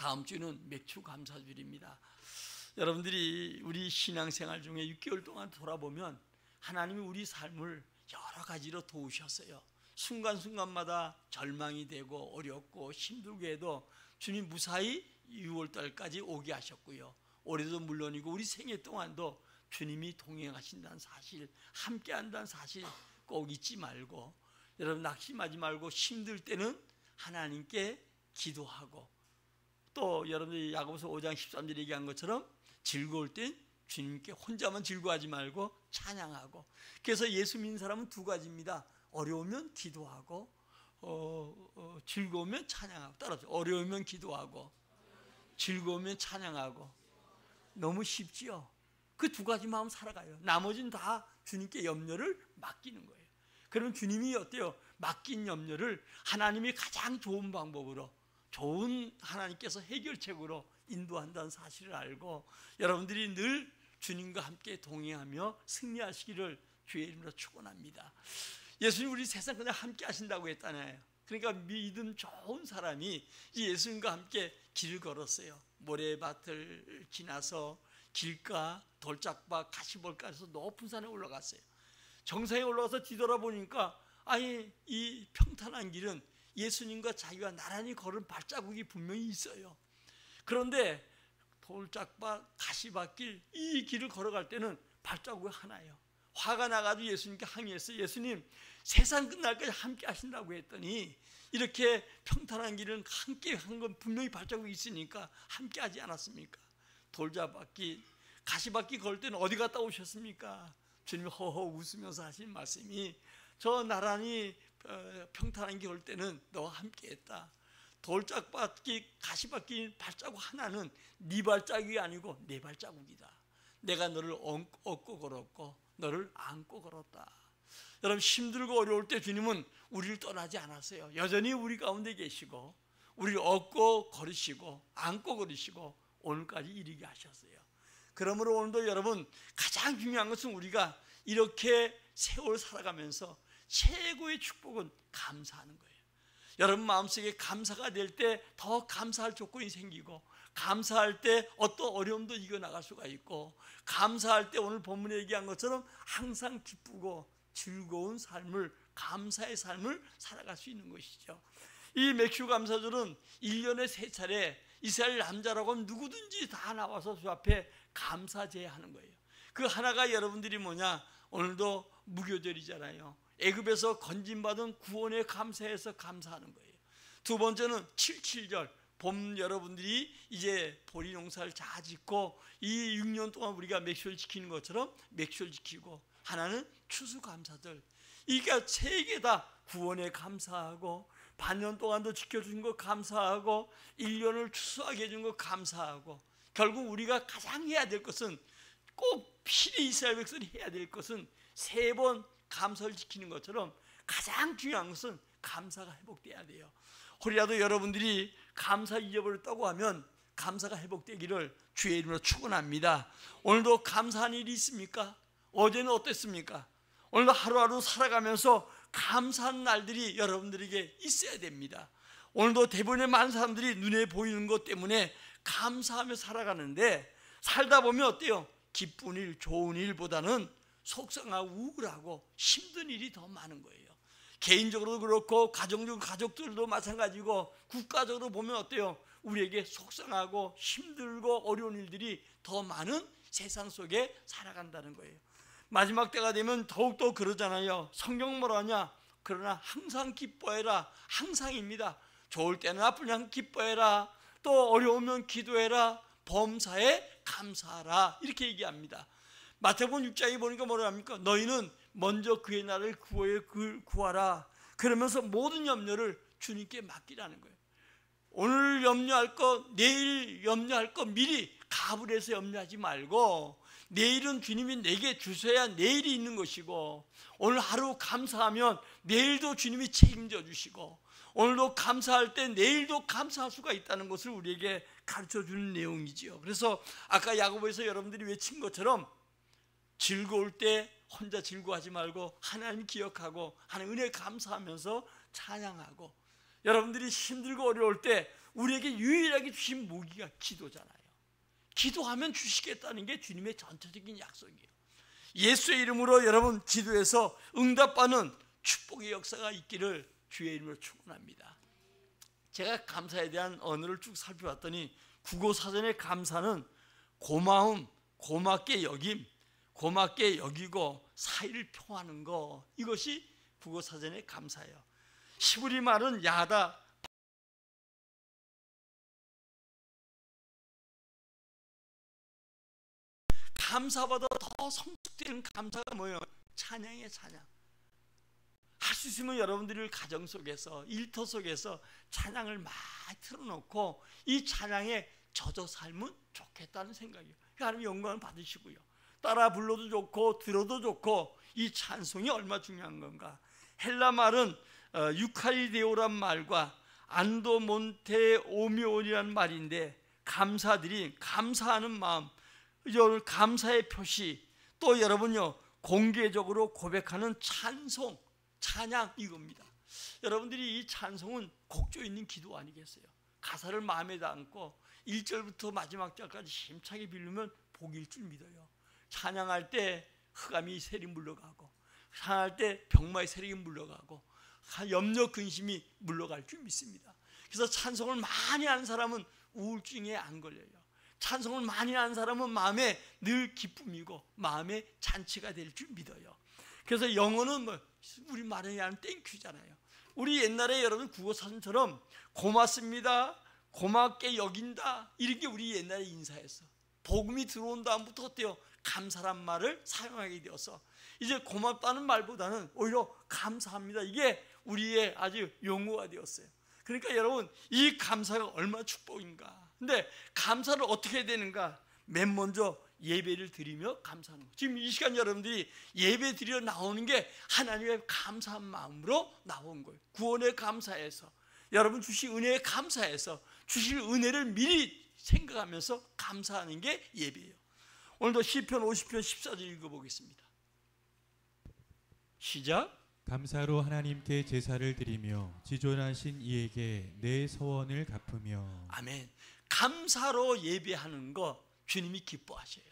다음 주는 맥주 감사주일입니다. 여러분들이 우리 신앙생활 중에 6개월 동안 돌아보면 하나님이 우리 삶을 여러 가지로 도우셨어요. 순간순간마다 절망이 되고 어렵고 힘들게 해도 주님 무사히 6월달까지 오게 하셨고요. 올해도 물론이고 우리 생애 동안도 주님이 동행하신다는 사실, 함께 한다는 사실 꼭 잊지 말고, 여러분 낙심하지 말고 힘들 때는 하나님께 기도하고, 또 여러분들이 야고보서 5장 13절 얘기한 것처럼 즐거울 땐 주님께 혼자만 즐거워하지 말고 찬양하고. 그래서 예수 믿는 사람은 두 가지입니다. 어려우면 기도하고 즐거우면 찬양하고. 따라서 어려우면 기도하고 즐거우면 찬양하고. 너무 쉽지요? 그 두 가지 마음 살아가요. 나머지는 다 주님께 염려를 맡기는 거예요. 그러면 주님이 어때요? 맡긴 염려를 하나님이 가장 좋은 방법으로, 좋은 하나님께서 해결책으로 인도한다는 사실을 알고 여러분들이 늘 주님과 함께 동행하며 승리하시기를 주의 이름으로 축원합니다. 예수님 우리 세상 그냥 함께 하신다고 했잖아요. 그러니까 믿음 좋은 사람이 예수님과 함께 길을 걸었어요. 모래밭을 지나서 길가, 돌짝밭, 가시벌가에서 높은 산에 올라갔어요. 정상에 올라가서 뒤돌아보니까 아니 이 평탄한 길은 예수님과 자기가 나란히 걸은 발자국이 분명히 있어요. 그런데 돌짝밭, 가시밭길 이 길을 걸어갈 때는 발자국이 하나예요. 화가 나가지고 예수님께 항의했어요. 예수님 세상 끝날까지 함께 하신다고 했더니 이렇게 평탄한 길은 함께 한 건 분명히 발자국이 있으니까 함께 하지 않았습니까? 돌짝밭길, 가시밭길 걸 때는 어디 갔다 오셨습니까? 주님이 허허 웃으면서 하신 말씀이 저 나란히 평탄한 길 올 때는 너와 함께 했다. 돌짝밭길, 가시밭길 발자국 하나는 네 발자국이 아니고 내 발자국이다. 내가 너를 업고 걸었고 너를 안고 걸었다. 여러분 힘들고 어려울 때 주님은 우리를 떠나지 않았어요. 여전히 우리 가운데 계시고 우리를 업고 걸으시고 안고 걸으시고 오늘까지 이르게 하셨어요. 그러므로 오늘도 여러분 가장 중요한 것은 우리가 이렇게 세월 살아가면서 최고의 축복은 감사하는 거예요. 여러분 마음속에 감사가 될 때 더 감사할 조건이 생기고, 감사할 때 어떤 어려움도 이겨나갈 수가 있고, 감사할 때 오늘 본문에 얘기한 것처럼 항상 기쁘고 즐거운 삶을, 감사의 삶을 살아갈 수 있는 것이죠. 이 맥주 감사절은 1년에 3차례 이스라엘 남자라고 하면 누구든지 다 나와서 주 앞에 감사제하는 거예요. 그 하나가 여러분들이 뭐냐? 오늘도 무교절이잖아요. 애굽에서 건진받은 구원에 감사해서 감사하는 거예요. 두 번째는 77절, 봄 여러분들이 이제 보리 농사를 잘 짓고 이 6년 동안 우리가 맥주를 지키는 것처럼 맥주를 지키고, 하나는 추수감사절. 이게 세 개 다 구원에 감사하고, 반년 동안도 지켜준 거 감사하고, 1년을 추수하게 해준 거 감사하고, 결국 우리가 가장 해야 될 것은, 꼭 필히 이스라엘 백성이 해야 될 것은 3번 감사를 지키는 것처럼 가장 중요한 것은 감사가 회복돼야 돼요. 혹이라도 여러분들이 감사 잊어버렸다고 하면 감사가 회복되기를 주의 이름으로 축원합니다. 오늘도 감사한 일이 있습니까? 어제는 어땠습니까? 오늘도 하루하루 살아가면서 감사한 날들이 여러분들에게 있어야 됩니다. 오늘도 대부분의 많은 사람들이 눈에 보이는 것 때문에 감사하며 살아가는데, 살다 보면 어때요? 기쁜 일, 좋은 일보다는 속상하고 우울하고 힘든 일이 더 많은 거예요. 개인적으로도 그렇고 가정적으로, 가족들도 마찬가지고 국가적으로 보면 어때요? 우리에게 속상하고 힘들고 어려운 일들이 더 많은 세상 속에 살아간다는 거예요. 마지막 때가 되면 더욱더 그러잖아요. 성경 뭐라냐? 그러나 항상 기뻐해라. 항상입니다. 좋을 때는 나쁠 때는 기뻐해라. 또 어려우면 기도해라. 범사에 감사하라. 이렇게 얘기합니다. 마태복음 6장에 보니까 뭐라 합니까? 너희는 먼저 그의 나라를 구하라. 그러면서 모든 염려를 주님께 맡기라는 거예요. 오늘 염려할 거, 내일 염려할 거 미리 갑을 해서 염려하지 말고, 내일은 주님이 내게 주셔야 내일이 있는 것이고, 오늘 하루 감사하면 내일도 주님이 책임져 주시고, 오늘도 감사할 때 내일도 감사할 수가 있다는 것을 우리에게 가르쳐주는 내용이지요. 그래서 아까 야고보에서 여러분들이 외친 것처럼 즐거울 때 혼자 즐거워하지 말고 하나님 기억하고 하나님 은혜 감사하면서 찬양하고, 여러분들이 힘들고 어려울 때 우리에게 유일하게 주신 무기가 기도잖아요. 기도하면 주시겠다는 게 주님의 전체적인 약속이에요. 예수의 이름으로 여러분 기도해서 응답받는 축복의 역사가 있기를 주의 이름으로 축원합니다. 제가 감사에 대한 언어를 쭉 살펴봤더니 국어사전의 감사는 고마움, 고맙게 여김, 고맙게 여기고 사이를 표하는 거, 이것이 국어사전의 감사예요. 히브리 말은 야다, 감사보다 더 성숙되는 감사가 뭐예요? 찬양이에요. 찬양. 할 수 있으면 여러분들이 가정 속에서, 일터 속에서 찬양을 많이 틀어놓고 이 찬양에 젖어 살면 좋겠다는 생각이에요. 하나님 영광을 받으시고요. 따라 불러도 좋고 들어도 좋고, 이 찬송이 얼마나 중요한 건가. 헬라 말은 유카리데오란 말과 안도몬테 오미온이라는 말인데, 감사들이 감사하는 마음, 감사의 표시, 또 여러분요 공개적으로 고백하는 찬송, 찬양, 이겁니다. 여러분들이 이 찬송은 곡조 있는 기도 아니겠어요? 가사를 마음에 담고 1절부터 마지막 절까지 힘차게 빌리면 복일 줄 믿어요. 찬양할 때 흑암이 세리 물러가고, 찬양할 때 병마의 세력이 물러가고, 염려 근심이 물러갈 줄 믿습니다. 그래서 찬송을 많이 하는 사람은 우울증에 안 걸려요. 찬송을 많이 하는 사람은 마음에 늘 기쁨이고 마음의 잔치가 될 줄 믿어요. 그래서 영어는 우리 말에 하는 땡큐잖아요. 우리 옛날에 여러분 국어사전처럼 고맙습니다, 고맙게 여긴다, 이런 게 우리 옛날에 인사했어. 복음이 들어온 다음부터 어때요? 감사란 말을 사용하게 되어서 이제 고맙다는 말보다는 오히려 감사합니다, 이게 우리의 아주 용어가 되었어요. 그러니까 여러분, 이 감사가 얼마나 축복인가. 근데 감사를 어떻게 해야 되는가? 맨 먼저 예배를 드리며 감사하는 거예요. 지금 이 시간 여러분들이 예배 드리러 나오는 게 하나님의 감사한 마음으로 나온 거예요. 구원에 감사해서, 여러분 주신 은혜에 감사해서 주실 은혜를 미리 생각하면서 감사하는 게 예배예요. 오늘도 시편 50편 14절 읽어보겠습니다. 시작. 감사로 하나님께 제사를 드리며 지존하신 이에게 내 서원을 갚으며. 아멘. 감사로 예배하는 거 주님이 기뻐하셔요.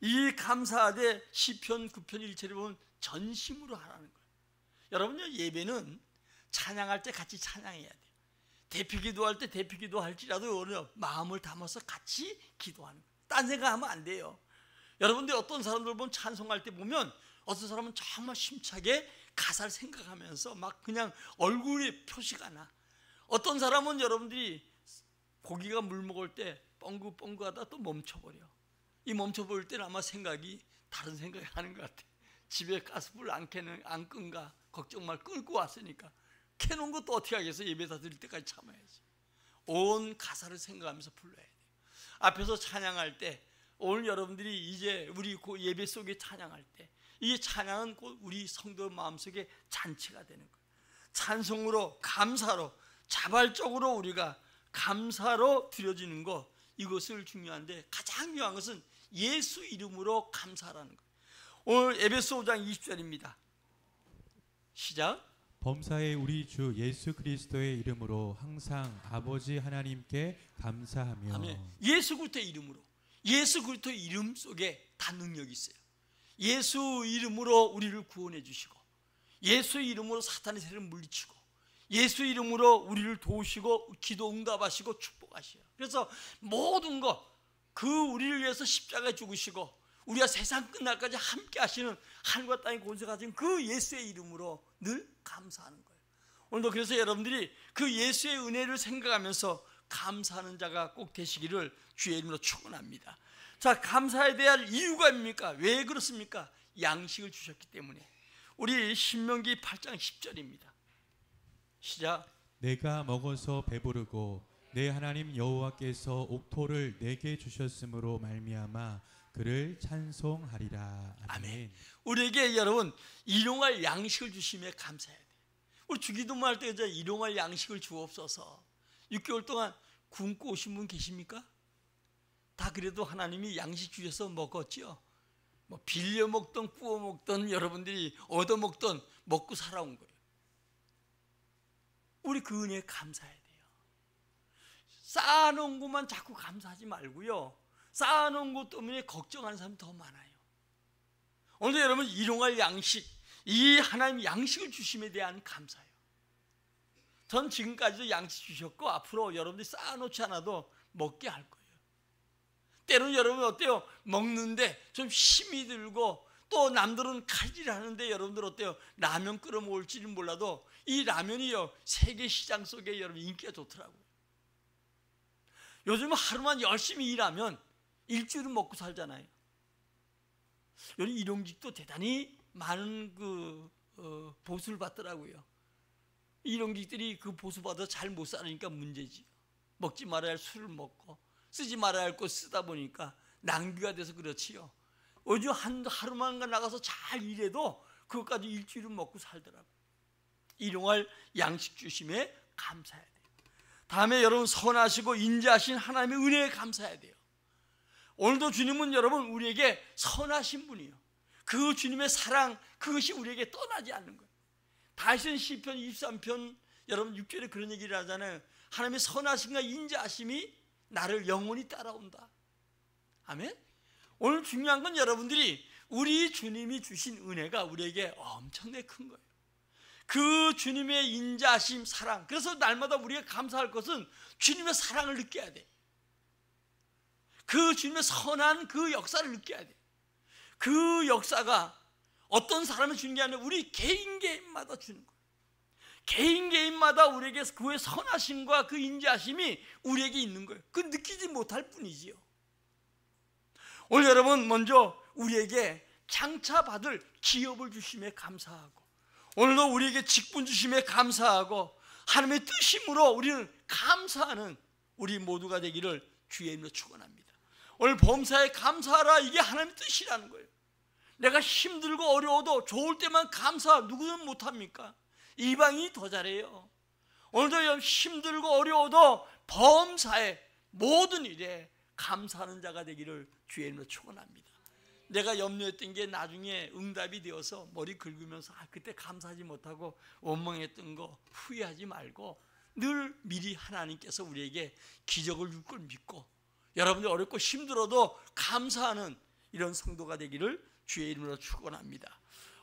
이 감사하되 시편 9편 1절에 보면 전심으로 하라는 거예요. 여러분요, 예배는 찬양할 때 같이 찬양해야 돼요. 대피기도 할 때 대피기도 할지라도 마음을 담아서 같이 기도하는 거예요. 딴 생각하면 안 돼요. 여러분들 어떤 사람들 보면 찬송할 때 보면 어떤 사람은 정말 심차게 가사를 생각하면서 막 그냥 얼굴에 표시가 나. 어떤 사람은 여러분들이 고기가 물 먹을 때 뻥긋뻥긋하다 또 멈춰버려. 이 멈춰버릴 때는 아마 생각이 다른 생각이 하는 것 같아. 집에 가스불 안 끈가 걱정 말 끌고 왔으니까 켜놓은 것도 어떻게 하겠어. 예배다 드릴 때까지 참아야지. 온 가사를 생각하면서 불러야 돼. 앞에서 찬양할 때, 오늘 여러분들이 이제 우리 예배 속에 찬양할 때, 이 찬양은 곧 우리 성도 마음속에 잔치가 되는 거예요. 찬송으로, 감사로, 자발적으로 우리가 감사로 드려지는 것, 이것을 중요한데 가장 중요한 것은 예수 이름으로 감사라는 거예요. 오늘 에베소 5장 20절입니다. 시작. 범사에 우리 주 예수 그리스도의 이름으로 항상 아버지 하나님께 감사하며. 아멘. 예수 그리스도의 이름으로, 예수 그리스도의 이름 속에 다 능력이 있어요. 예수 이름으로 우리를 구원해 주시고, 예수 이름으로 사탄의 세력을 물리치고, 예수 이름으로 우리를 도우시고 기도 응답하시고 축복하셔요. 그래서 모든 것, 우리를 위해서 십자가에 죽으시고 우리가 세상 끝날까지 함께 하시는 하늘과 땅의 권세 가진 그 예수의 이름으로 늘 감사하는 거예요. 오늘도 그래서 여러분들이 그 예수의 은혜를 생각하면서 감사하는 자가 꼭 되시기를 주의 이름으로 축원합니다. 자, 감사에 대한 이유가 뭡니까? 왜 그렇습니까? 양식을 주셨기 때문에. 우리 신명기 8장 10절입니다. 시작. 내가 먹어서 배부르고 내 하나님 여호와께서 옥토를 내게 주셨으므로 말미암아 그를 찬송하리라. 아멘. 우리에게 여러분 일용할 양식을 주심에 감사해야 돼. 우리 주기도문 할 때 일용할 양식을 주옵소서. 6개월 동안 굶고 오신 분 계십니까? 다 그래도 하나님이 양식 주셔서 먹었죠. 뭐 빌려 먹던 구워 먹던 여러분들이 얻어 먹던 먹고 살아온 거예요. 우리 그 은혜에 감사해야 돼요. 쌓아놓은 것만 자꾸 감사하지 말고요, 쌓아놓은 것 때문에 걱정하는 사람이 더 많아요. 오늘도 여러분 일용할 양식, 이 하나님 양식을 주심에 대한 감사예요. 전 지금까지도 양식 주셨고 앞으로 여러분들이 쌓아놓지 않아도 먹게 할 거예요. 때로는 여러분 어때요? 먹는데 좀 힘이 들고 또 남들은 칼질하는데 여러분들 어때요? 라면 끓여 먹을지는 몰라도 이 라면이요, 세계 시장 속에 여러분 인기가 좋더라고요. 요즘은 하루만 열심히 일하면 일주일은 먹고 살잖아요. 요즘 일용직도 대단히 많은 보수를 받더라고요. 일용직들이 그 보수받아서 잘 못 살으니까 문제지. 먹지 말아야 할 술을 먹고 쓰지 말아야 할 것 쓰다 보니까 낭비가 돼서 그렇지요. 요즘 하루만 나가서 잘 일해도 그것까지 일주일은 먹고 살더라고요. 일용할 양식 주심에 감사해야 돼요. 다음에 여러분 선하시고 인자하신 하나님의 은혜에 감사해야 돼요. 오늘도 주님은 여러분 우리에게 선하신 분이에요. 그 주님의 사랑, 그것이 우리에게 떠나지 않는 거예요. 다윗은 시편 23편 여러분 6절에 그런 얘기를 하잖아요. 하나님의 선하심과 인자하심이 나를 영원히 따라온다. 아멘. 오늘 중요한 건 여러분들이 우리 주님이 주신 은혜가 우리에게 엄청나게 큰 거예요. 그 주님의 인자하심, 사랑. 그래서 날마다 우리가 감사할 것은 주님의 사랑을 느껴야 돼. 그 주님의 선한 그 역사를 느껴야 돼. 그 역사가 어떤 사람이 주는 게 아니라 우리 개인마다 주는 거예요. 개인마다 우리에게 그의 선하심과 그 인자하심이 우리에게 있는 거예요. 그 느끼지 못할 뿐이지요. 오늘 여러분 먼저 우리에게 장차받을 기업을 주심에 감사하고, 오늘도 우리에게 직분 주심에 감사하고, 하나님의 뜻임으로 우리는 감사하는 우리 모두가 되기를 주의 이름으로 축원합니다. 오늘 범사에 감사하라, 이게 하나님의 뜻이라는 거예요. 내가 힘들고 어려워도 좋을 때만 감사, 누구는 못합니까? 이방인이 더 잘해요. 오늘도 힘들고 어려워도 범사에 모든 일에 감사하는 자가 되기를 주의 이름으로 축원합니다. 내가 염려했던 게 나중에 응답이 되어서 머리 긁으면서 그때 감사하지 못하고 원망했던 거 후회하지 말고 늘 미리 하나님께서 우리에게 기적을 줄 걸 믿고, 여러분들 어렵고 힘들어도 감사하는 이런 성도가 되기를 주의 이름으로 축원합니다.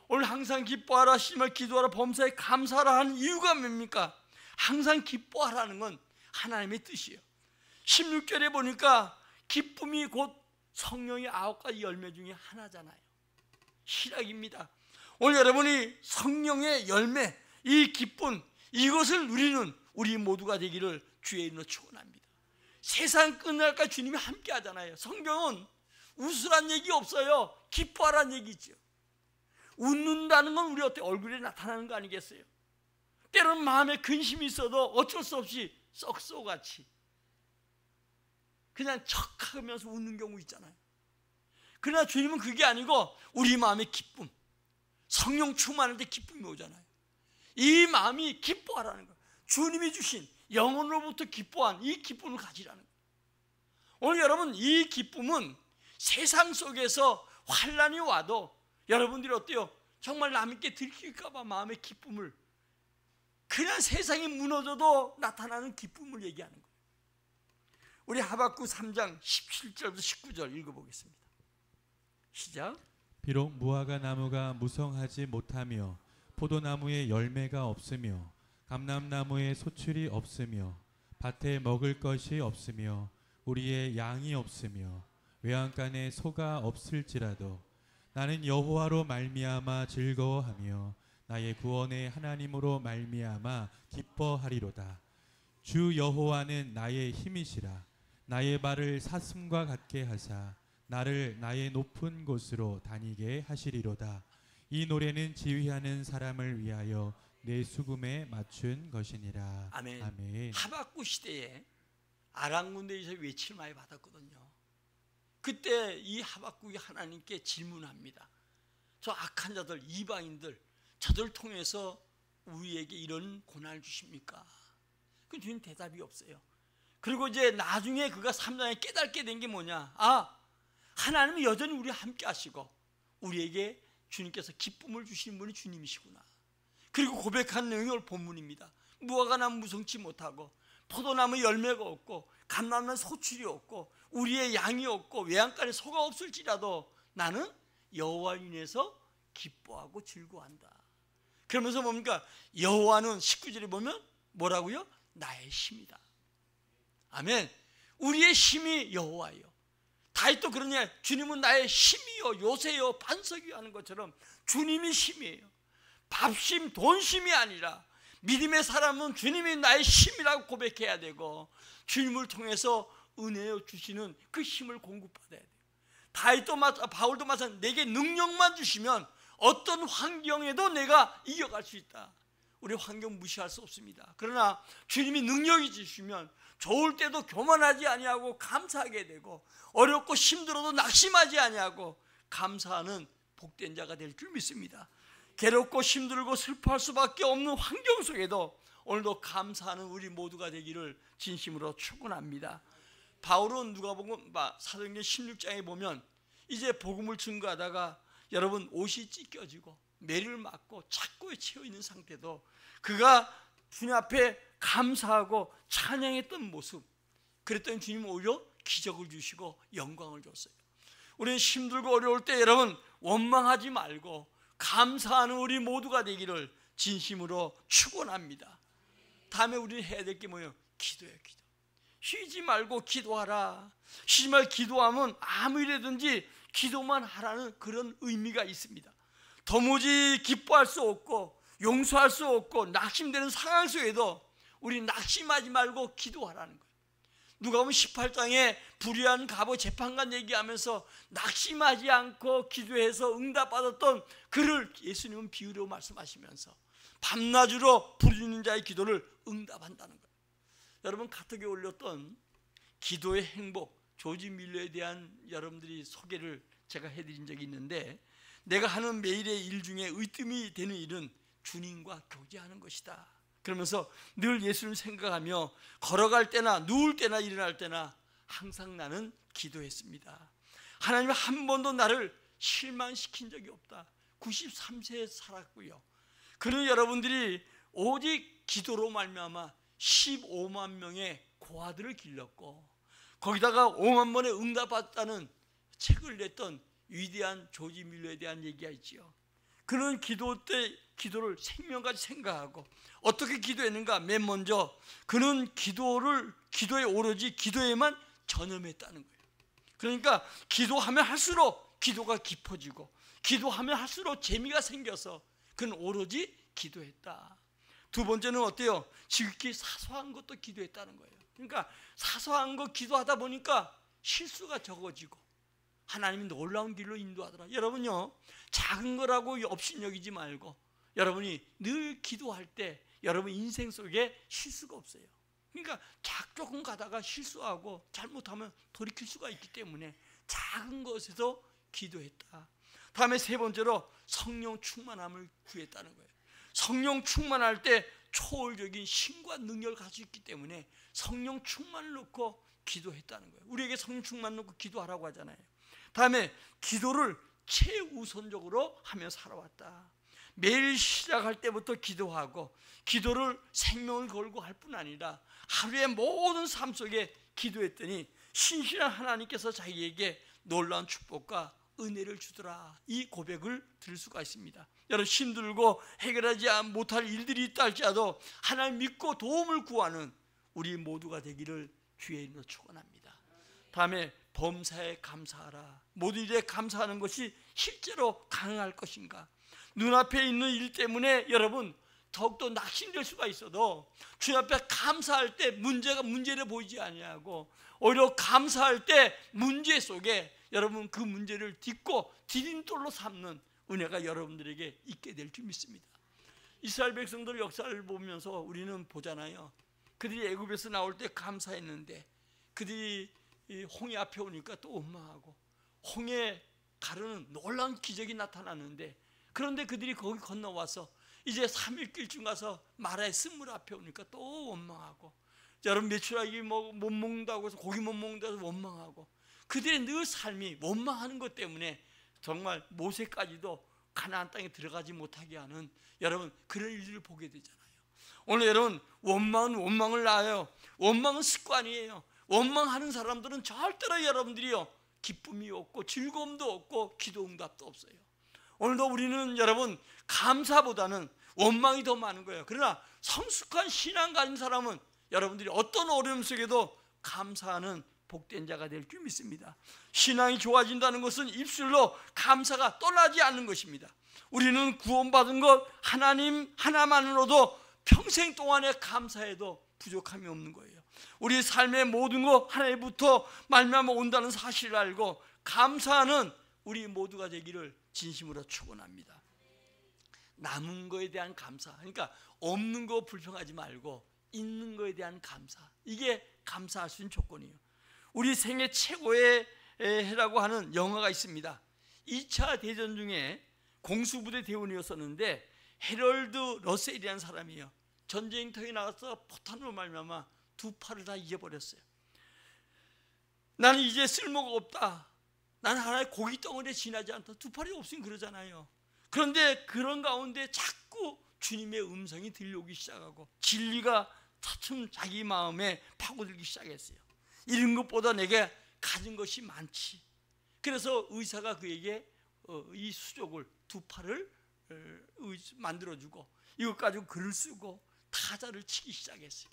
오늘 항상 기뻐하라, 심을 기도하라, 범사에 감사하라 하는 이유가 뭡니까? 항상 기뻐하라는 건 하나님의 뜻이에요. 16절에 보니까 기쁨이 곧 성령의 9가지 열매 중에 하나잖아요. 희락입니다. 오늘 여러분이 성령의 열매, 이 기쁨, 이것을 누리는 우리 모두가 되기를 주의 이름으로 축원합니다. 세상 끝날까지 주님이 함께 하잖아요. 성경은 웃으란 얘기 없어요. 기뻐하란 얘기죠. 웃는다는 건 우리 얼굴에 나타나는 거 아니겠어요? 때로는 마음에 근심이 있어도 어쩔 수 없이 썩소같이 그냥 척하면서 웃는 경우 있잖아요. 그러나 주님은 그게 아니고 우리 마음의 기쁨, 성령 충만할 때 기쁨이 오잖아요. 이 마음이 기뻐하라는 거예요. 주님이 주신 영혼으로부터 기뻐한 이 기쁨을 가지라는 거예요. 오늘 여러분 이 기쁨은 세상 속에서 환난이 와도 여러분들이 어때요? 정말 남에게 들킬까 봐 마음의 기쁨을, 그냥 세상이 무너져도 나타나는 기쁨을 얘기하는 거예요. 우리 하박국 3장 17절부터 19절 읽어보겠습니다. 시작. 비록 무화과 나무가 무성하지 못하며 포도나무에 열매가 없으며 감람나무에 소출이 없으며 밭에 먹을 것이 없으며 우리의 양이 없으며 외양간에 소가 없을지라도 나는 여호와로 말미암아 즐거워하며 나의 구원의 하나님으로 말미암아 기뻐하리로다. 주 여호와는 나의 힘이시라. 나의 발을 사슴과 같게 하사 나를 나의 높은 곳으로 다니게 하시리로다. 이 노래는 지휘하는 사람을 위하여 내 수금에 맞춘 것이니라. 아멘. 아멘. 하박국 시대에 아람 군대에서 외침을 많이 받았거든요. 그때 이 하박국이 하나님께 질문합니다. 저 악한 자들, 이방인들, 저들 통해서 우리에게 이런 고난을 주십니까? 그 주님 대답이 없어요. 그리고 이제 나중에 그가 3장에 깨닫게 된 게 뭐냐? 하나님은 여전히 우리와 함께 하시고 우리에게 주님께서 기쁨을 주시는 분이 주님이시구나. 그리고 고백한 내용이 오늘 본문입니다. 무화과 나무 무성치 못하고 포도나무 열매가 없고 감람나무 소출이 없고 우리의 양이 없고 외양간에 소가 없을지라도 나는 여호와 인해서 기뻐하고 즐거워한다. 그러면서 뭡니까? 여호와는 19절에 보면 뭐라고요? 나의 힘이다. 아멘. 우리의 힘이 여호와예요. 다윗도 그러냐? 주님은 나의 힘이요 요새요 반석이요 하는 것처럼 주님이 힘이에요. 밥심 돈심이 아니라 믿음의 사람은 주님이 나의 힘이라고 고백해야 되고 주님을 통해서 은혜여 주시는 그 힘을 공급받아야 돼요. 다윗도 바울도 마찬가지로 내게 능력만 주시면 어떤 환경에도 내가 이겨갈 수 있다. 우리 환경 무시할 수 없습니다. 그러나 주님이 능력이 주시면 좋을 때도 교만하지 아니하고 감사하게 되고 어렵고 힘들어도 낙심하지 아니하고 감사하는 복된 자가 될 줄 믿습니다. 괴롭고 힘들고 슬퍼할 수밖에 없는 환경 속에도 오늘도 감사하는 우리 모두가 되기를 진심으로 축원합니다. 바울은 누가복음 사도행전 16장에 보면 이제 복음을 증거하다가 여러분 옷이 찢겨지고 매를 맞고 착고에 채워 있는 상태도 그가 주님 앞에 감사하고 찬양했던 모습, 그랬더니 주님은 오히려 기적을 주시고 영광을 줬어요. 우리는 힘들고 어려울 때 여러분 원망하지 말고 감사하는 우리 모두가 되기를 진심으로 축원합니다. 다음에 우리는 해야 될 게 뭐예요? 기도예요. 기도. 쉬지 말고 기도하라. 쉬지 말고 기도하면 아무 일이든지 기도만 하라는 그런 의미가 있습니다. 도무지 기뻐할 수 없고 용서할 수 없고 낙심되는 상황 속에도 우리 낙심하지 말고 기도하라는 거예요. 누가복음 18장에 불의한 갑의 재판관 얘기하면서 낙심하지 않고 기도해서 응답받았던 그를 예수님은 비유로 말씀하시면서 밤낮으로 부르짖는 자의 기도를 응답한다는 거예요. 여러분 카톡에 올렸던 기도의 행복 조지 밀러에 대한 여러분들이 소개를 제가 해드린 적이 있는데, 내가 하는 매일의 일 중에 의뜸이 되는 일은 주님과 교제하는 것이다. 그러면서 늘 예수를 생각하며 걸어갈 때나 누울 때나 일어날 때나 항상 나는 기도했습니다. 하나님은 한 번도 나를 실망시킨 적이 없다. 93세에 살았고요. 그는 여러분들이 오직 기도로 말미암아 15만 명의 고아들을 길렀고 거기다가 5만 번의 응답받았다는 책을 냈던 위대한 조지 밀러에 대한 얘기가 있지요. 그는 기도 때 기도를 생명까지 생각하고 어떻게 기도했는가? 맨 먼저 그는 기도에 오로지 기도에만 전념했다는 거예요. 그러니까 기도하면 할수록 기도가 깊어지고 기도하면 할수록 재미가 생겨서 그는 오로지 기도했다. 두 번째는 어때요? 지극히 사소한 것도 기도했다는 거예요. 그러니까 사소한 거 기도하다 보니까 실수가 적어지고 하나님이 놀라운 길로 인도하더라. 여러분요, 작은 거라고 업신여기지 말고 여러분이 늘 기도할 때 여러분 인생 속에 실수가 없어요. 그러니까 조금 가다가 실수하고 잘못하면 돌이킬 수가 있기 때문에 작은 것에서 기도했다. 다음에 세 번째로 성령 충만함을 구했다는 거예요. 성령 충만할 때 초월적인 힘과 능력을 가지고 있기 때문에 성령 충만을 놓고 기도했다는 거예요. 우리에게 성령 충만 놓고 기도하라고 하잖아요. 다음에 기도를 최우선적으로 하며 살아왔다. 매일 시작할 때부터 기도하고 기도를 생명을 걸고 할 뿐 아니라 하루의 모든 삶 속에 기도했더니 신실한 하나님께서 자기에게 놀라운 축복과 은혜를 주더라. 이 고백을 들을 수가 있습니다. 여러분, 힘들고 해결하지 못할 일들이 있다 할지라도 하나님 믿고 도움을 구하는 우리 모두가 되기를 주의 이름으로 축원합니다. 다음에 범사에 감사하라. 모든 일에 감사하는 것이 실제로 가능할 것인가? 눈앞에 있는 일 때문에 여러분 더욱더 낙심될 수가 있어도 주님 앞에 감사할 때 문제를 보이지 아니하고 오히려 감사할 때 문제 속에 여러분 그 문제를 딛고 디딤돌로 삼는 은혜가 여러분들에게 있게 될 줄 믿습니다. 이스라엘 백성들 역사를 보면서 우리는 보잖아요. 그들이 애굽에서 나올 때 감사했는데 그들이 홍해 앞에 오니까 또 원망하고 홍해 가르는 놀라운 기적이 나타났는데 그런데 그들이 거기 건너와서 이제 3일 길쯤 가서 마라의 쓴물 앞에 오니까 또 원망하고 여러분 메추라기 못 먹는다고 해서 고기 못 먹는다고 해서 원망하고 그들의 늘 삶이 원망하는 것 때문에 정말 모세까지도 가나안 땅에 들어가지 못하게 하는 여러분 그런 일들을 보게 되잖아요. 오늘 여러분, 원망은 원망을 낳아요. 원망은 습관이에요. 원망하는 사람들은 절대로 여러분들이요, 기쁨이 없고 즐거움도 없고 기도 응답도 없어요. 오늘도 우리는 여러분, 감사보다는 원망이 더 많은 거예요. 그러나 성숙한 신앙 가진 사람은 여러분들이 어떤 어려움 속에도 감사하는 복된 자가 될 줄 믿습니다. 신앙이 좋아진다는 것은 입술로 감사가 떠나지 않는 것입니다. 우리는 구원받은 것 하나님 하나만으로도 평생 동안에 감사해도 부족함이 없는 거예요. 우리 삶의 모든 것 하나님부터 말미암아 온다는 사실을 알고 감사하는 우리 모두가 되기를 진심으로 축원합니다. 남은 거에 대한 감사, 그러니까 없는 거 불평하지 말고 있는 거에 대한 감사, 이게 감사할 수 있는 조건이에요. 우리 생애 최고의 해라고 하는 영화가 있습니다. 2차 대전 중에 공수부대 대원이었었는데 해럴드 러셀이라는 사람이에요. 전쟁터에 나가서 포탄으로 말미암아 두 팔을 다 잊어버렸어요. 나는 이제 쓸모가 없다, 나는 하나의 고기 덩어리에 지나지 않다, 두 팔이 없으면 그러잖아요. 그런데 그런 가운데 자꾸 주님의 음성이 들려오기 시작하고 진리가 차츰 자기 마음에 파고들기 시작했어요. 이런 것보다 내게 가진 것이 많지. 그래서 의사가 그에게 이 수족을, 두 팔을 만들어주고 이것 가지고 글을 쓰고 타자를 치기 시작했어요.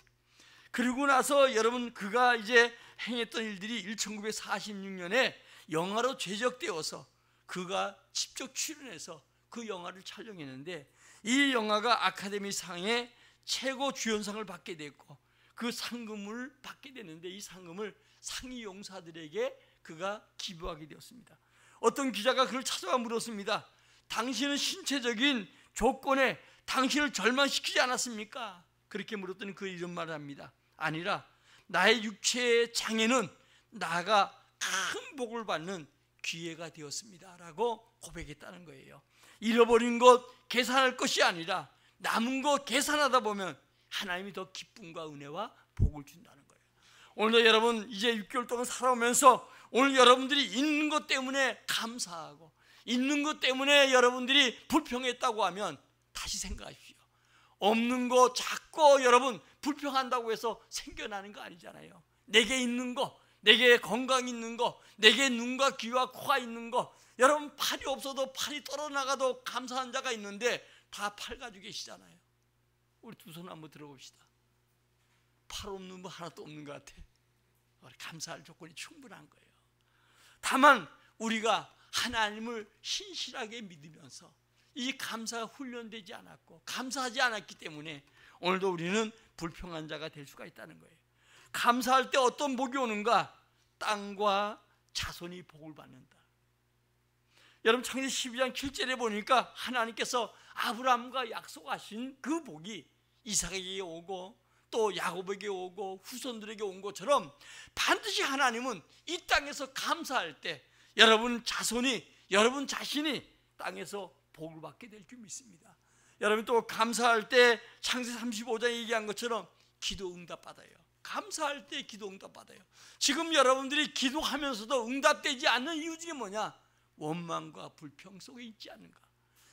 그리고 나서 여러분, 그가 이제 행했던 일들이 1946년에 영화로 제작되어서 그가 직접 출연해서 그 영화를 촬영했는데, 이 영화가 아카데미 상의 최고 주연상을 받게 됐고 그 상금을 받게 됐는데, 이 상금을 상위 용사들에게 그가 기부하게 되었습니다. 어떤 기자가 그를 찾아와 물었습니다. 당신은 신체적인 조건에 당신을 절망시키지 않았습니까? 그렇게 물었더니 그 이런 말을 합니다. 아니라 나의 육체의 장애는 나가 큰 복을 받는 기회가 되었습니다 라고 고백했다는 거예요. 잃어버린 것 계산할 것이 아니라 남은 것 계산하다 보면 하나님이 더 기쁨과 은혜와 복을 준다는 거예요. 오늘도 여러분, 이제 6개월 동안 살아오면서 오늘 여러분들이 있는 것 때문에 감사하고 있는 것 때문에 여러분들이 불평했다고 하면 다시 생각하십시오. 없는 거 자꾸 여러분 불평한다고 해서 생겨나는 거 아니잖아요. 내게 있는 거, 내게 건강 있는 거, 내게 눈과 귀와 코가 있는 거, 여러분 팔이 없어도 팔이 떨어나가도 감사한 자가 있는데 다 팔 가지고 계시잖아요. 우리 두 손 한번 들어봅시다. 팔 없는 분 하나도 없는 것 같아. 감사할 조건이 충분한 거예요. 다만 우리가 하나님을 신실하게 믿으면서 이 감사가 훈련되지 않았고 감사하지 않았기 때문에 오늘도 우리는 불평한 자가 될 수가 있다는 거예요. 감사할 때 어떤 복이 오는가? 땅과 자손이 복을 받는다. 여러분, 창세기 12장 7절에 보니까 하나님께서 아브라함과 약속하신 그 복이 이삭에게 오고 또 야곱에게 오고 후손들에게 온 것처럼 반드시 하나님은 이 땅에서 감사할 때 여러분 자손이, 여러분 자신이 땅에서 복을 받게 될 줄 믿습니다. 여러분, 또 감사할 때 창세기 35장에 얘기한 것처럼 기도 응답 받아요. 감사할 때 기도 응답 받아요. 지금 여러분들이 기도하면서도 응답되지 않는 이유 중에 뭐냐? 원망과 불평 속에 있지 않는가?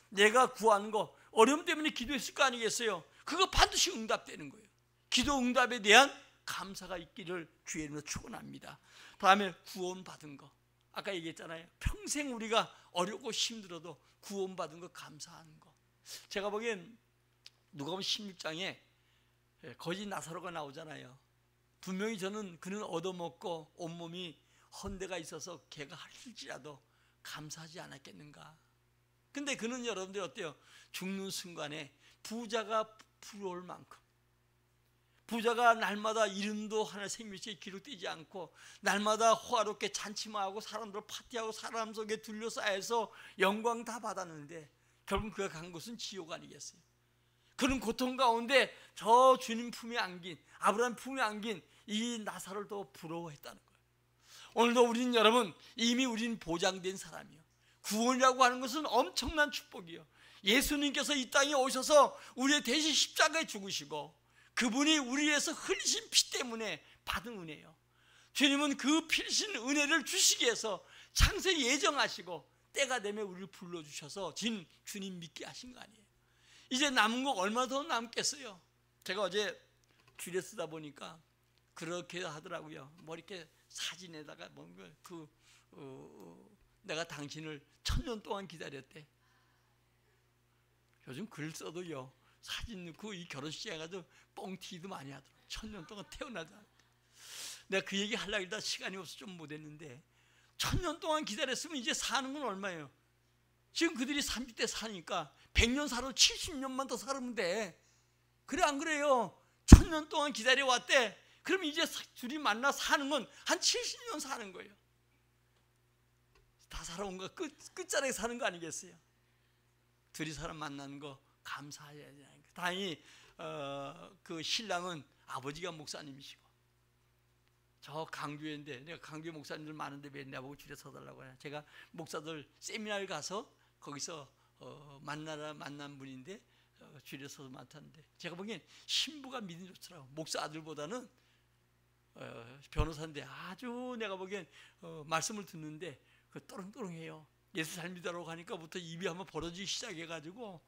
내가 구하는 거, 어려움 때문에 기도했을 거 아니겠어요? 그거 반드시 응답되는 거예요. 기도 응답에 대한 감사가 있기를 주의 이름으로 축원합니다. 다음에 구원받은 거, 아까 얘기했잖아요. 평생 우리가 어렵고 힘들어도 구원받은 거 감사하는 거. 제가 보기엔 누가복음 16장에 거짓 나사로가 나오잖아요. 분명히 저는 그는 얻어먹고 온몸이 헌데가 있어서 개가 핥을지라도 감사하지 않았겠는가. 근데 그는 여러분들 어때요? 죽는 순간에 부자가 부러울 만큼, 부자가 날마다 이름도 하나 생명책에 기록되지 않고 날마다 호화롭게 잔치만 하고 사람들 파티하고 사람 속에 둘러싸여서 영광 다 받았는데 결국 그가 간 곳은 지옥 아니겠어요? 그런 고통 가운데 저 주님 품에 안긴, 아브라함 품에 안긴 이 나사로를 더 부러워했다는 거예요. 오늘도 우리는 여러분 이미 우리는 보장된 사람이요. 구원이라고 하는 것은 엄청난 축복이요. 예수님께서 이 땅에 오셔서 우리의 대신 십자가에 죽으시고 그분이 우리 위해서 흘리신 피 때문에 받은 은혜예요. 주님은 그 필신 은혜를 주시기 위해서 창세기 예정하시고 때가 되면 우리를 불러주셔서 주님 믿게 하신 거 아니에요. 이제 남은 거 얼마 더 남겠어요? 제가 어제 줄에 쓰다 보니까 그렇게 하더라고요. 뭐 이렇게 사진에다가 뭔가 내가 당신을 1000년 동안 기다렸대. 요즘 글 써도요, 사진 넣고 이 결혼식에 가서 뻥튀기도 많이 하더라고요. 1000년 동안 태어나자. 내가 그 얘기 하려고 했다 시간이 없어서 좀 못했는데, 1000년 동안 기다렸으면 이제 사는 건 얼마예요? 지금 그들이 30대 사니까 100년 살아도 70년만 더 살면 돼. 그래 안 그래요? 1000년 동안 기다려왔대. 그럼 이제 둘이 만나 사는 건 한 70년 사는 거예요. 다 살아온 거 끝자락에 사는 거 아니겠어요? 둘이 사람 만나는 거 감사해야 되는 거. 다행히 그 신랑은 아버지가 목사님이시고, 저 강교회인데, 내가 강교회 목사님들 많은데 왜 나보고 줄에 서달라고 해요. 제가 목사들 세미나를 가서 거기서 만난 분인데 줄에 서서 맡았는데, 제가 보기엔 신부가 믿음이 좋더라고. 목사 아들보다는 변호사인데 아주 내가 보기엔 말씀을 듣는데 또릉또릉해요. 예수 잘 믿으라고 하니까부터 입이 한번 벌어지기 시작해가지고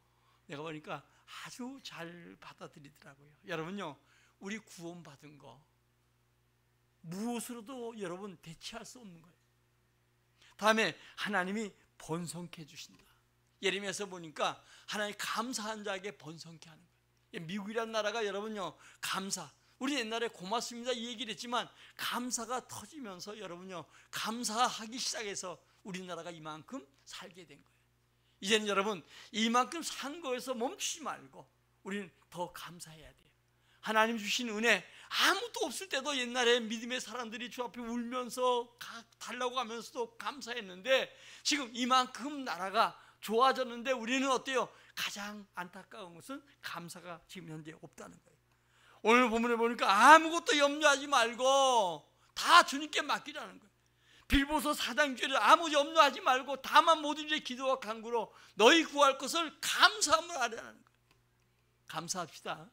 내가 보니까 아주 잘 받아들이더라고요. 여러분요, 우리 구원받은 거 무엇으로도 여러분 대체할 수 없는 거예요. 다음에 하나님이 번성케 해주신다. 예레미야서 보니까 하나님 감사한 자에게 번성케 하는 거예요. 미국이라는 나라가 여러분요, 감사, 우리 옛날에 고맙습니다 이 얘기를 했지만 감사가 터지면서 여러분요, 감사하기 시작해서 우리나라가 이만큼 살게 된 거예요. 이제는 여러분 이만큼 산 거에서 멈추지 말고 우리는 더 감사해야 돼요. 하나님 주신 은혜, 아무도 없을 때도 옛날에 믿음의 사람들이 주 앞에 울면서 달라고 하면서도 감사했는데, 지금 이만큼 나라가 좋아졌는데 우리는 어때요? 가장 안타까운 것은 감사가 지금 현재 없다는 거예요. 오늘 본문에 보니까 아무것도 염려하지 말고 다 주님께 맡기라는 거예요. 빌보서 4장 6절에 아무 염려하지 말고 다만 모든 일에 기도와 간구로 너희 구할 것을 감사함으로 하라는 거예요. 감사합시다.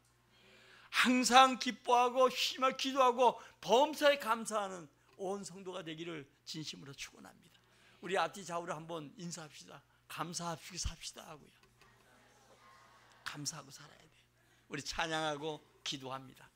항상 기뻐하고 심하게 기도하고 범사에 감사하는 온 성도가 되기를 진심으로 축원합니다. 우리 앞뒤 좌우로 한번 인사합시다. 감사합시고 삽시다 하고요. 감사하고 살아야 돼요. 우리 찬양하고 기도합니다.